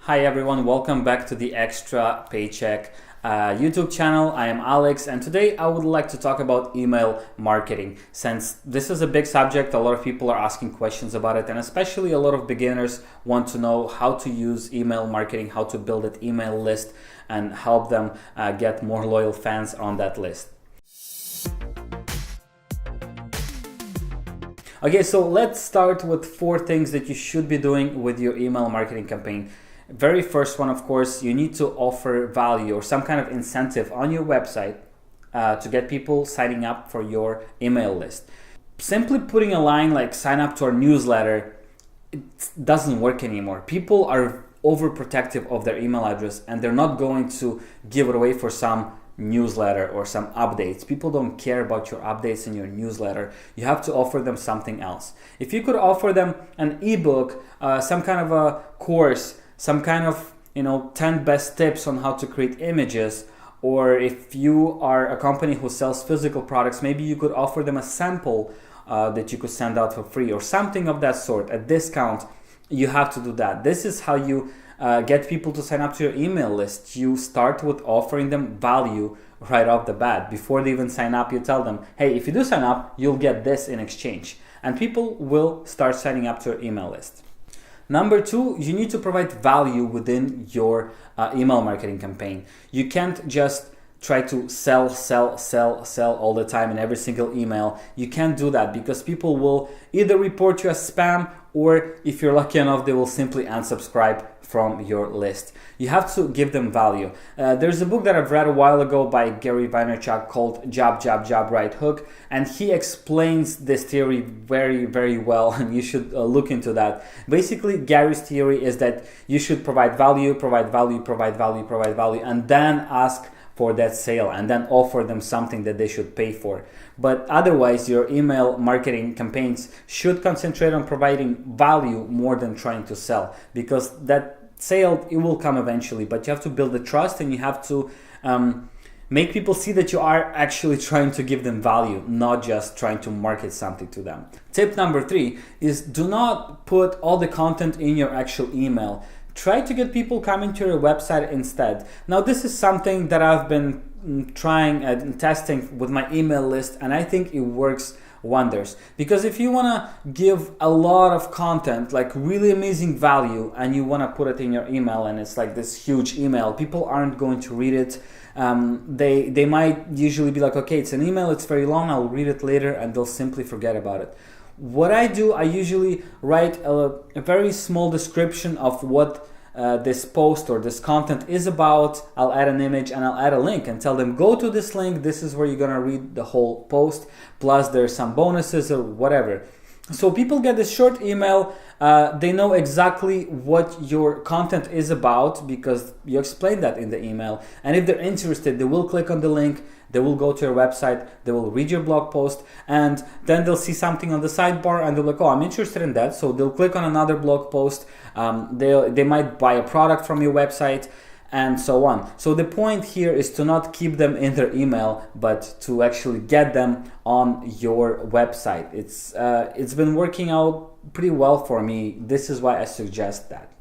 Hi everyone, welcome back to the Extra Paycheck YouTube channel. I am Alex, and today I would like to talk about email marketing. Since this is a big subject, a lot of people are asking questions about it, and especially a lot of beginners want to know how to use email marketing, how to build an email list and help them get more loyal fans on that list. Okay, so let's start with 4 things that you should be doing with your email marketing campaign. Very first one, of course, you need to offer value or some kind of incentive on your website to get people signing up for your email list. Simply putting a line like sign up to our newsletter, it doesn't work anymore. People are overprotective of their email address and they're not going to give it away for some newsletter or some updates. People don't care about your updates in your newsletter. You have to offer them something else. If you could offer them an ebook, some kind of a course, some kind of 10 best tips on how to create images, or if you are a company who sells physical products, maybe you could offer them a sample that you could send out for free or something of that sort, a discount. You have to do that. This is how you get people to sign up to your email list. You start with offering them value right off the bat. Before they even sign up, you tell them, hey, if you do sign up, you'll get this in exchange. And people will start signing up to your email list. Number 2, you need to provide value within your email marketing campaign. You can't just try to sell all the time in every single email. You can't do that because people will either report you as spam, or if you're lucky enough, they will simply unsubscribe from your list. You have to give them value. There's a book that I've read a while ago by Gary Vaynerchuk called Job, Right Hook, and he explains this theory very well, and you should look into that. Basically, Gary's theory is that you should provide value, and then ask for that sale, and then offer them something that they should pay for. But otherwise, your email marketing campaigns should concentrate on providing value more than trying to sell, because that sale, it will come eventually, but you have to build the trust, and you have to make people see that you are actually trying to give them value, not just trying to market something to them. Tip number 3 is do not put all the content in your actual email. Try to get people coming to your website instead. Now, this is something that I've been trying and testing with my email list, and I think it works wonders. Because if you want to give a lot of content, like really amazing value, and you want to put it in your email, and it's like this huge email, people aren't going to read it. They might usually be like, okay, it's an email, it's very long, I'll read it later, and they'll simply forget about it. What I do, I usually write a very small description of what this post or this content is about. I'll add an image and I'll add a link and tell them, go to this link, this is where you're gonna read the whole post, plus there's some bonuses or whatever. So people get this short email, they know exactly what your content is about because you explained that in the email. And if they're interested, they will click on the link, they will go to your website, they will read your blog post, and then they'll see something on the sidebar and they're like, oh, I'm interested in that. So they'll click on another blog post, they might buy a product from your website, and so on. So the point here is to not keep them in their email, but to actually get them on your website. It's been working out pretty well for me. This is why I suggest that.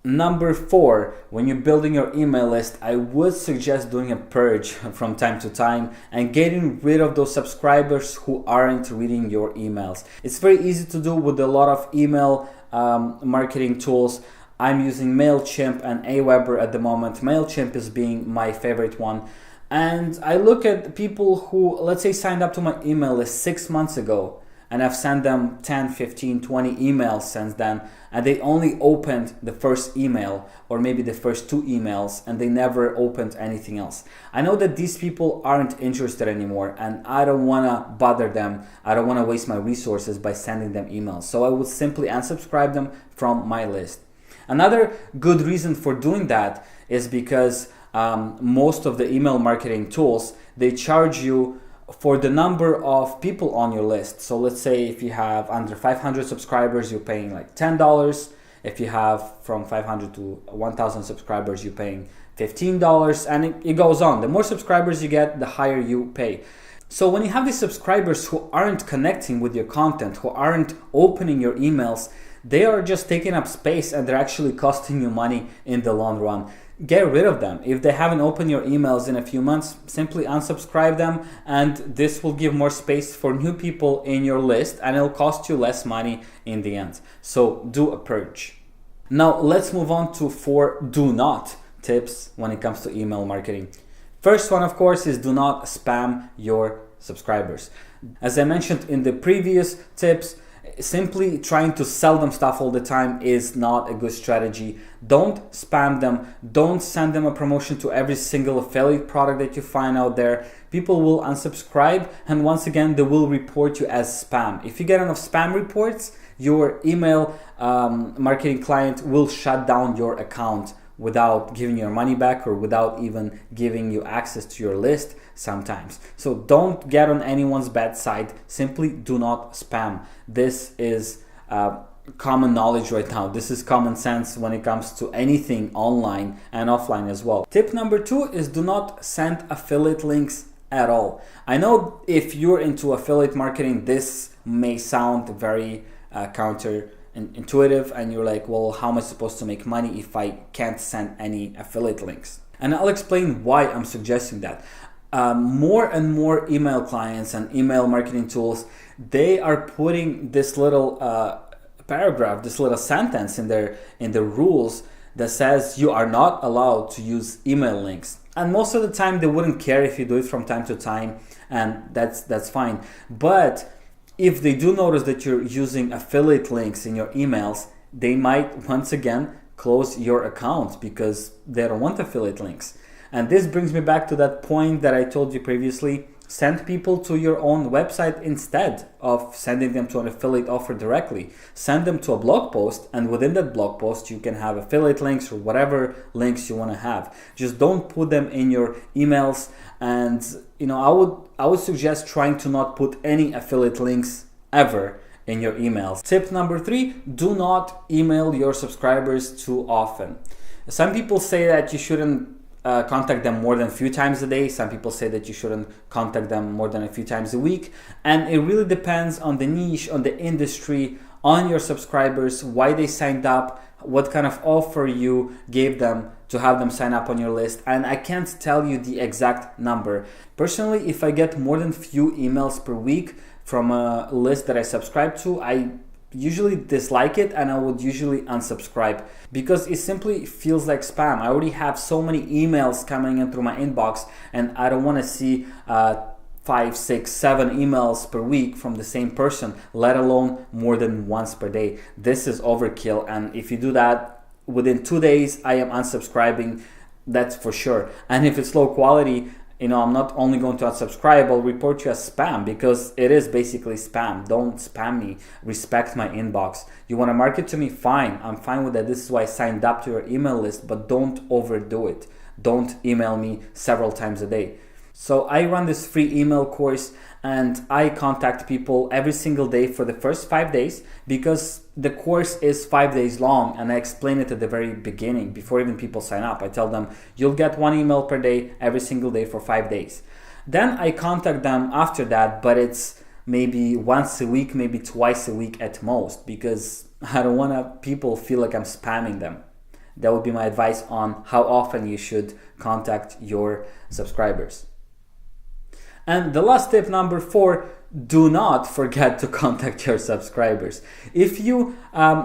Number 4, when you're building your email list, I would suggest doing a purge from time to time and getting rid of those subscribers who aren't reading your emails. It's very easy to do with a lot of email marketing tools. I'm using MailChimp and Aweber at the moment. MailChimp is being my favorite one. And I look at people who, let's say, signed up to my email list 6 months ago, and I've sent them 10, 15, 20 emails since then, and they only opened the first email or maybe the first 2 emails, and they never opened anything else. I know that these people aren't interested anymore, and I don't want to bother them. I don't want to waste my resources by sending them emails. So I would simply unsubscribe them from my list. Another good reason for doing that is because most of the email marketing tools, they charge you for the number of people on your list. So let's say if you have under 500 subscribers, you're paying like $10. If you have from 500 to 1,000 subscribers, you're paying $15, and it goes on. The more subscribers you get, the higher you pay. So when you have these subscribers who aren't connecting with your content, who aren't opening your emails, they are just taking up space and they're actually costing you money in the long run. Get rid of them. If they haven't opened your emails in a few months, simply unsubscribe them, and this will give more space for new people in your list, and it'll cost you less money in the end. So do a purge. Now let's move on to 4 do not tips when it comes to email marketing. First one, of course, is do not spam your subscribers. As I mentioned in the previous tips, simply trying to sell them stuff all the time is not a good strategy. Don't spam them. Don't send them a promotion to every single affiliate product that you find out there. People will unsubscribe, and once again, they will report you as spam. If you get enough spam reports, your email marketing client will shut down your account without giving your money back or without even giving you access to your list sometimes. So don't get on anyone's bad side. Simply do not spam. This is common knowledge right now. This is common sense when it comes to anything online and offline as well. Tip number 2 is do not send affiliate links at all. I know if you're into affiliate marketing, this may sound very counterintuitive, and you're like, well, how am I supposed to make money if I can't send any affiliate links? And I'll explain why I'm suggesting that. More and more email clients and email marketing tools, they are putting this little paragraph, this little sentence in their rules that says you are not allowed to use email links. And most of the time they wouldn't care if you do it from time to time, and that's fine. But if they do notice that you're using affiliate links in your emails, they might once again close your account because they don't want affiliate links. And this brings me back to that point that I told you previously. Send people to your own website instead of sending them to an affiliate offer directly. Send them to a blog post, and within that blog post you can have affiliate links or whatever links you want to have. Just don't put them in your emails. And I would suggest trying to not put any affiliate links ever in your emails. Tip number 3, do not email your subscribers too often. Some people say that you shouldn't contact them more than a few times a day. Some people say that you shouldn't contact them more than a few times a week. And it really depends on the niche, on the industry, on your subscribers, why they signed up, what kind of offer you gave them to have them sign up on your list. And I can't tell you the exact number. Personally, if I get more than few emails per week from a list that I subscribe to, I usually dislike it, and I would usually unsubscribe because it simply feels like spam. I already have so many emails coming in through my inbox, and I don't want to see 5, 6, 7 emails per week from the same person, let alone more than once per day. This is overkill, and if you do that within 2 days, I am unsubscribing, that's for sure. And if it's low quality, I'm not only going to unsubscribe, I'll report you as spam because it is basically spam. Don't spam me. Respect my inbox. You want to market to me? Fine. I'm fine with that. This is why I signed up to your email list, but don't overdo it. Don't email me several times a day. So I run this free email course, and I contact people every single day for the first 5 days because the course is 5 days long, and I explain it at the very beginning before even people sign up. I tell them you'll get 1 email per day every single day for 5 days. Then I contact them after that, but it's maybe once a week, maybe twice a week at most, because I don't want people feel like I'm spamming them. That would be my advice on how often you should contact your subscribers. And the last tip, number 4, do not forget to contact your subscribers. If you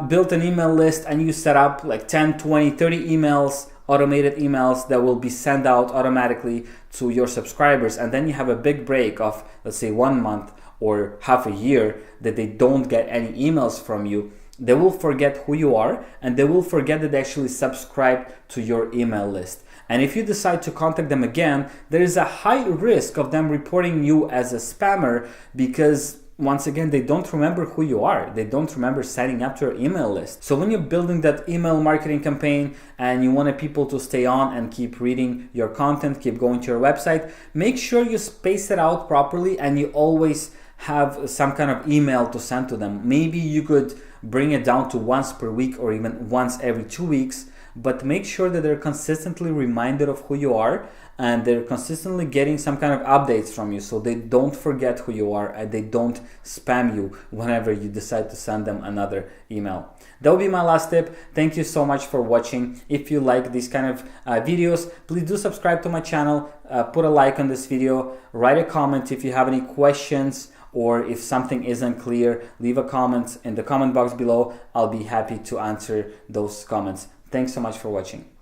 built an email list and you set up like 10, 20, 30 emails, automated emails that will be sent out automatically to your subscribers, and then you have a big break of, let's say, 1 month or half a year that they don't get any emails from you, they will forget who you are, and they will forget that they actually subscribed to your email list. And if you decide to contact them again, there is a high risk of them reporting you as a spammer because, once again, they don't remember who you are. They don't remember signing up to your email list. So when you're building that email marketing campaign and you want people to stay on and keep reading your content, keep going to your website, make sure you space it out properly and you always have some kind of email to send to them. Maybe you could bring it down to once per week or even once every 2 weeks. but make sure that they're consistently reminded of who you are, and they're consistently getting some kind of updates from you, so they don't forget who you are and they don't spam you whenever you decide to send them another email. That will be my last tip. Thank you so much for watching. If you like these kind of videos, please do subscribe to my channel, put a like on this video, write a comment if you have any questions, or if something isn't clear, leave a comment in the comment box below. I'll be happy to answer those comments. Thanks so much for watching.